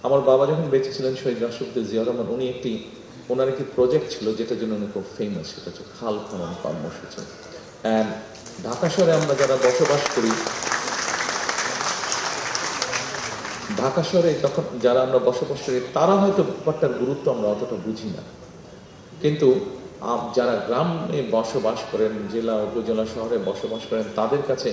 আমার বাবা যখন বেঁচে ছিলেন শহীদ রাষ্ট্রপতি জিয়াউর রহমান, ওনার একটি প্রজেক্ট ছিল যেটার জন্য উনি খুব ফেমাস, সেটা হচ্ছে খাল খনন কর্মসূচি। অ্যান্ড ঢাকা শহরে আমরা যারা বসবাস করি, ঢাকা শহরে যখন যারা আমরা বসবাস করি তারা হয়তো ব্যাপারটার গুরুত্ব আমরা অতটা বুঝি না, কিন্তু যারা গ্রামে বসবাস করেন, জেলা উপজেলা শহরে বসবাস করেন, তাদের কাছে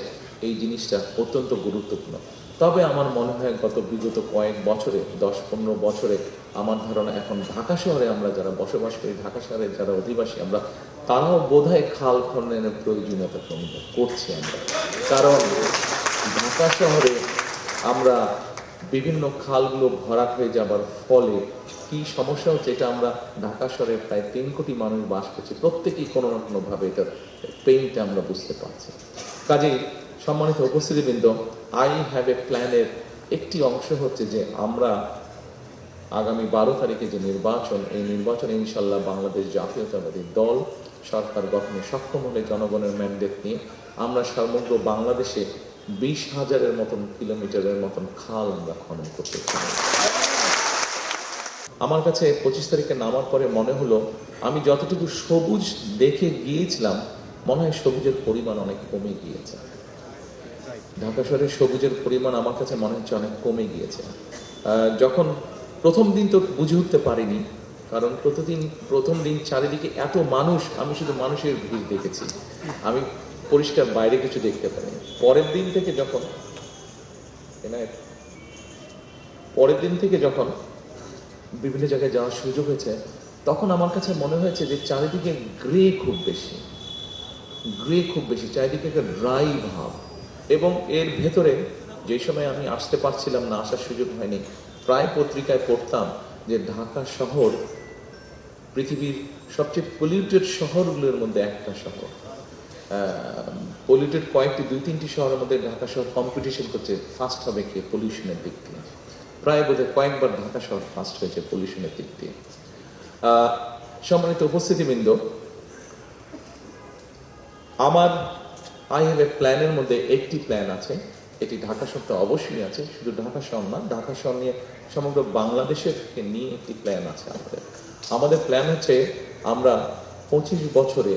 এই জিনিসটা অত্যন্ত গুরুত্বপূর্ণ। তবে আমার মনে হয় গত বিগত কয়েক বছরে, 10-15 বছরে আমার ধারণা এখন ঢাকা শহরে আমরা যারা বসবাস করি, ঢাকা শহরে যারা অধিবাসী আমরা, তারাও বোধহয় খাল খননের প্রয়োজনীয়তা অনুভব করছি আমরা। কারণ ঢাকা শহরে আমরা বিভিন্ন খালগুলো ভরাট হয়ে যাবার ফলে কি সমস্যা হচ্ছে, এটা আমরা ঢাকা শহরে প্রায় 3 কোটি মানুষ বাস করছি, প্রত্যেকেই কোনো না কোনোভাবে এটার পেইনটা আমরা বুঝতে পারছি। কাজেই সম্মানিত উপস্থিতিবৃন্দ, আই হ্যাভ এ প্ল্যানের একটি অংশ হচ্ছে যে আমরা আগামী 12 তারিখে যে নির্বাচন, এই নির্বাচনে ইনশাল্লাহ বাংলাদেশ জাতীয়তাবাদী দল সরকার গঠনে সক্ষম হলে জনগণের ম্যান্ডেট নিয়ে আমরা সমগ্র বাংলাদেশে 20,000-এর মতন কিলোমিটারের মতন খাল আমরা খনন করতে চাই। আমার কাছে 25 তারিখে নামার পরে মনে হলো, আমি যতটুকু সবুজ দেখে গিয়েছিলাম, মনে হয় সবুজের পরিমাণ অনেক কমে গিয়েছে। ঢাকা শহরের সবুজের পরিমাণ আমার কাছে মনে হচ্ছে অনেক কমে গিয়েছে। যখন প্রথম দিন তো বুঝে উঠতে পারিনি, কারণ প্রথম দিন চারিদিকে এত মানুষ, আমি শুধু মানুষের ভিড় দেখেছি, আমি পরিষ্কার বাইরে কিছু দেখতে পারিনি। পরের দিন থেকে যখন বিভিন্ন জায়গায় যাওয়ার সুযোগ হয়েছে, তখন আমার কাছে মনে হয়েছে যে চারিদিকে গ্রে খুব বেশি, চারিদিকে একটা ড্রাই ভাব। এবং এর ভেতরে যে সময় আমি আসতে পারছিলাম না, আসার সুযোগ হয়নি, প্রায় পত্রিকায় পড়তাম যে ঢাকা শহর পৃথিবীর সবচেয়ে পলিউটেড শহরগুলোর মধ্যে একটা শহর। পলিউটেড কয়েকটি 2-3টি শহরের মধ্যে ঢাকা শহর কম্পিটিশন করছে ফার্স্ট হবে কে পলিউশনের দিক দিয়ে। প্রায় বোধহয় কয়েকবার ঢাকা শহর ফার্স্ট হয়েছে পলিউশনের দিক দিয়ে। সম্মানিত উপস্থিতিবৃন্দ, আমার আই হ্যাভ এ প্ল্যানের মধ্যে একটি প্ল্যান আছে, এটি ঢাকা শহরটা অবশ্যই আছে, শুধু ঢাকা শহর না, ঢাকা শহর নিয়ে সমগ্র বাংলাদেশের নিয়ে একটি প্ল্যান আছে আমাদের প্ল্যান হচ্ছে আমরা 5 বছরে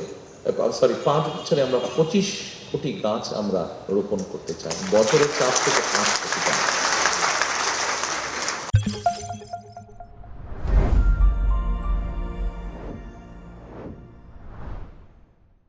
আমরা 25 কোটি গাছ আমরা রোপণ করতে চাই, বছরে 4 থেকে 5 কোটি গাছ।